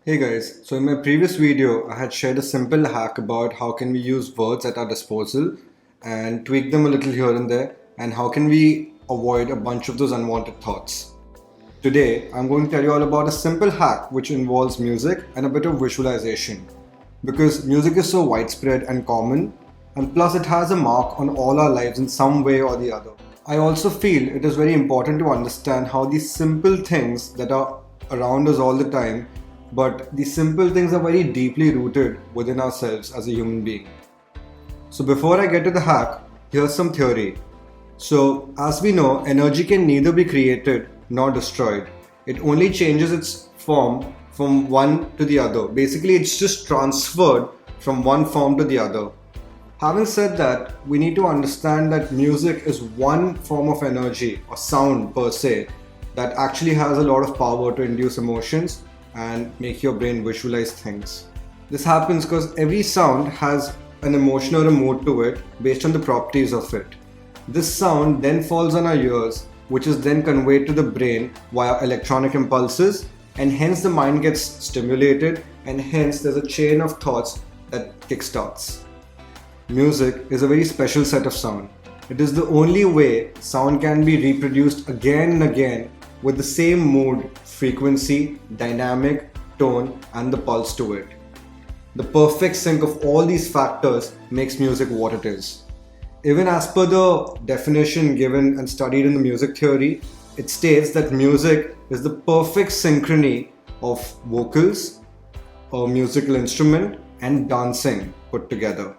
Hey guys, so in my previous video I had shared a simple hack about how can we use words at our disposal and tweak them a little here and there, and how can we avoid a bunch of those unwanted thoughts. Today I'm going to tell you all about a simple hack which involves music and a bit of visualization, because music is so widespread and common, and plus it has a mark on all our lives in some way or the other. I also feel it is very important to understand how these simple things that are around us all the time, but these simple things are very deeply rooted within ourselves as a human being. So before I get to the hack, here's some theory. So as we know, energy can neither be created nor destroyed. It only changes its form from one to the other. Basically, it's just transferred from one form to the other. Having said that, we need to understand that music is one form of energy or sound per se that actually has a lot of power to induce emotions and make your brain visualize things. This happens because every sound has an emotion or a mood to it based on the properties of it. This sound then falls on our ears, which is then conveyed to the brain via electronic impulses, and hence the mind gets stimulated, and hence there's a chain of thoughts that kickstarts. Music is a very special set of sound. It is the only way sound can be reproduced again and again with the same mood, frequency, dynamic, tone, and the pulse to it. The perfect sync of all these factors makes music what it is. Even as per the definition given and studied in the music theory, it states that music is the perfect synchrony of vocals, a musical instrument, and dancing put together.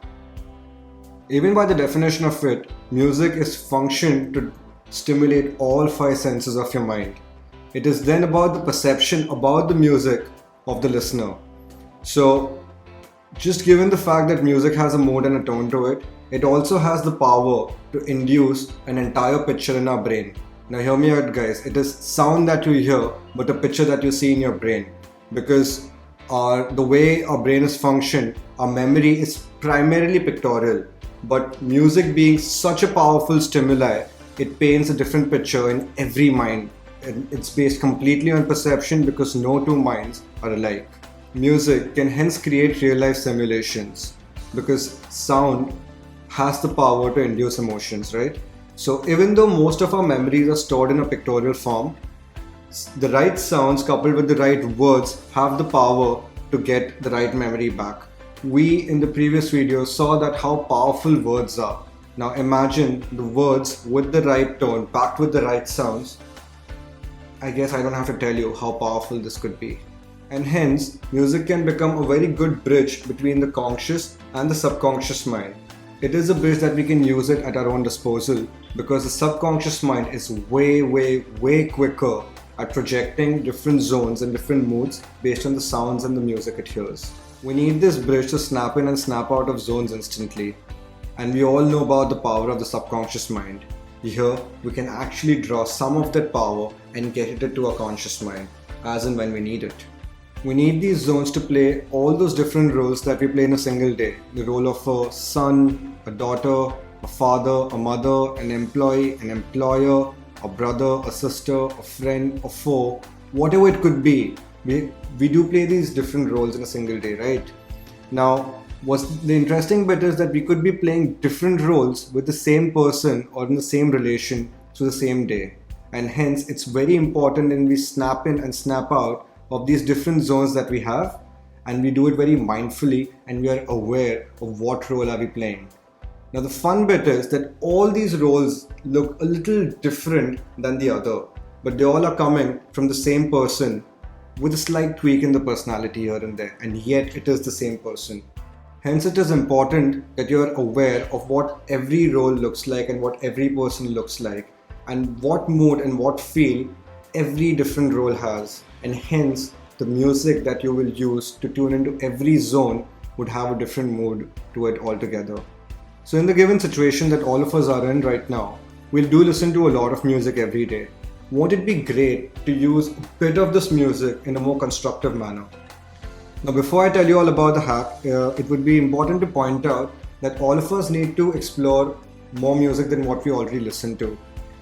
Even by the definition of it, music is functioned to stimulate all five senses of your mind. It is then about the perception about the music of the listener. So, just given the fact that music has a mood and a tone to it, it also has the power to induce an entire picture in our brain. Now hear me out guys, it is sound that you hear but a picture that you see in your brain, because the way our brain is functioned, our memory is primarily pictorial. But music being such a powerful stimuli, it paints a different picture in every mind. And it's based completely on perception because no two minds are alike. Music can hence create real life simulations because sound has the power to induce emotions, right? So even though most of our memories are stored in a pictorial form, the right sounds coupled with the right words have the power to get the right memory back. We in the previous video saw that how powerful words are. Now imagine the words with the right tone packed with the right sounds. I guess I don't have to tell you how powerful this could be. And hence, music can become a very good bridge between the conscious and the subconscious mind. It is a bridge that we can use it at our own disposal because the subconscious mind is way quicker at projecting different zones and different moods based on the sounds and the music it hears. We need this bridge to snap in and snap out of zones instantly. And we all know about the power of the subconscious mind. Here, we can actually draw some of that power and get it into our conscious mind, as and when we need it. We need these zones to play all those different roles that we play in a single day. The role of a son, a daughter, a father, a mother, an employee, an employer, a brother, a sister, a friend, a foe, whatever it could be. We do play these different roles in a single day, right? Now, the interesting bit is that we could be playing different roles with the same person or in the same relation through the same day. And hence, it's very important when we snap in and snap out of these different zones that we have, and we do it very mindfully and we are aware of what role are we playing. Now, the fun bit is that all these roles look a little different than the other, but they all are coming from the same person with a slight tweak in the personality here and there, and yet it is the same person. Hence, it is important that you are aware of what every role looks like and what every person looks like, and what mood and what feel every different role has. And hence, the music that you will use to tune into every zone would have a different mood to it altogether. So in the given situation that all of us are in right now, we'll do listen to a lot of music every day. Won't it be great to use a bit of this music in a more constructive manner? Now, before I tell you all about the hack, it would be important to point out that all of us need to explore more music than what we already listen to.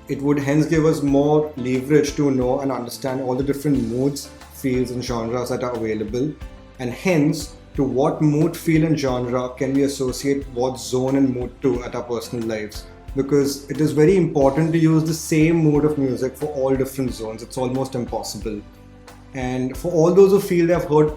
It would hence give us more leverage to know and understand all the different moods, feels and genres that are available, and hence to what mood, feel and genre can we associate what zone and mood to at our personal lives. Because it is very important to use the same mood of music for all different zones. It's almost impossible. And for all those who feel they've heard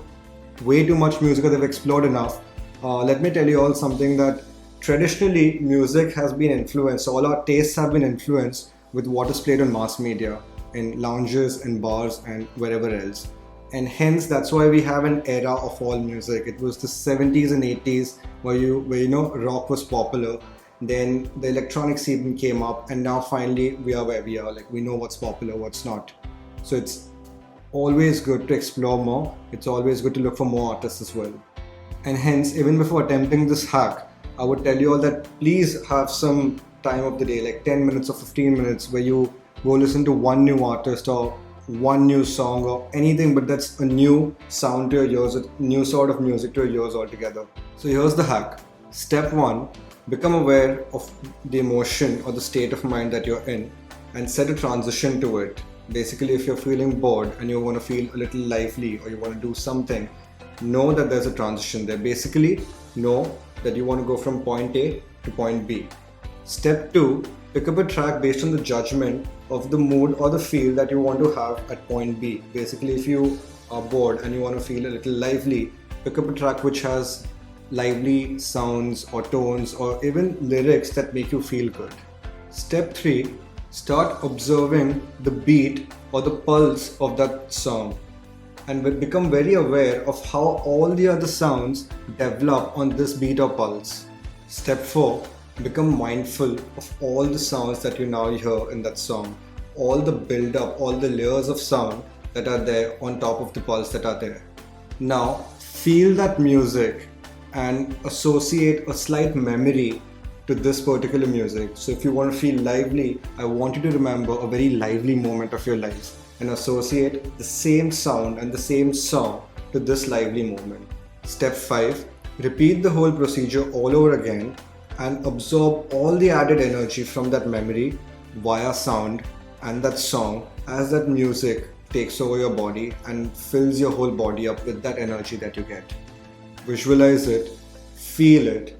way too much music or they've explored enough, let me tell you all something, that traditionally music has been influenced, all our tastes have been influenced with what is played on mass media, in lounges, in bars and wherever else. And hence that's why we have an era of all music. It was the 70s and 80s where rock was popular. Then the electronic scene came up, and now finally we are where we are. Like, we know what's popular, what's not. So it's always good to explore more. It's always good to look for more artists as well. And hence, even before attempting this hack, I would tell you all that please have some time of the day, like 10 minutes or 15 minutes, where you go listen to one new artist or one new song or anything, but that's a new sound to your ears, a new sort of music to your ears altogether. So here's the hack. Step 1, become aware of the emotion or the state of mind that you're in and set a transition to it. Basically, if you're feeling bored and you want to feel a little lively or you want to do something, know that there's a transition there. Basically, know that you want to go from point A to point B. Step 2, pick up a track based on the judgment of the mood or the feel that you want to have at point B. Basically, if you are bored and you want to feel a little lively, pick up a track which has lively sounds or tones or even lyrics that make you feel good. Step 3, start observing the beat or the pulse of that song and become very aware of how all the other sounds develop on this beat or pulse. Step 4, become mindful of all the sounds that you now hear in that song, all the build up, all the layers of sound that are there on top of the pulse that are there. Now feel that music and associate a slight memory to this particular music. So if you want to feel lively, I want you to remember a very lively moment of your life and associate the same sound and the same song to this lively moment. Step 5, repeat the whole procedure all over again and absorb all the added energy from that memory via sound and that song as that music takes over your body and fills your whole body up with that energy that you get. Visualize it, feel it,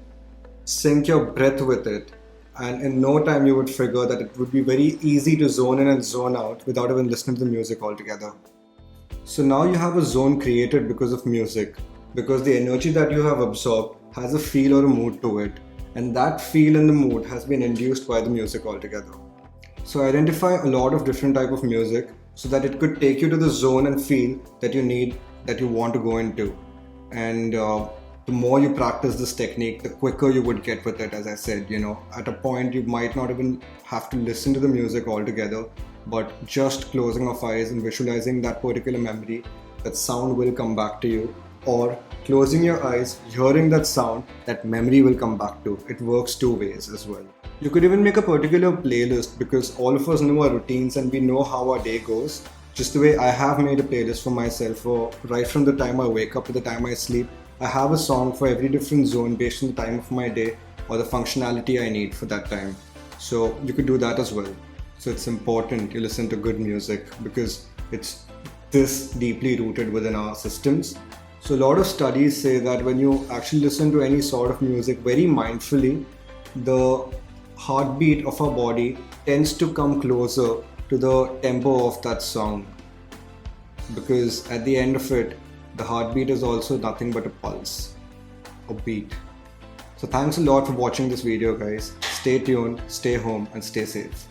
sync your breath with it, and in no time you would figure that it would be very easy to zone in and zone out without even listening to the music altogether. So now you have a zone created because of music, because the energy that you have absorbed has a feel or a mood to it, and that feel and the mood has been induced by the music altogether. So identify a lot of different type of music so that it could take you to the zone and feel that you need, that you want to go into. And the more you practice this technique, the quicker you would get with it. As I said, at a point you might not even have to listen to the music altogether, but just closing of eyes and visualizing that particular memory, that sound will come back to you, or closing your eyes, hearing that sound, that memory will come back to. It works two ways as well. You could even make a particular playlist, because all of us know our routines and we know how our day goes. Just the way I have made a playlist for myself for right from the time I wake up to the time I sleep. I have a song for every different zone based on the time of my day or the functionality I need for that time. So you could do that as well. So it's important you listen to good music because it's this deeply rooted within our systems. So a lot of studies say that when you actually listen to any sort of music very mindfully, the heartbeat of our body tends to come closer to the tempo of that song, because at the end of it, the heartbeat is also nothing but a pulse, a beat. So thanks a lot for watching this video, guys. Stay tuned, stay home and stay safe.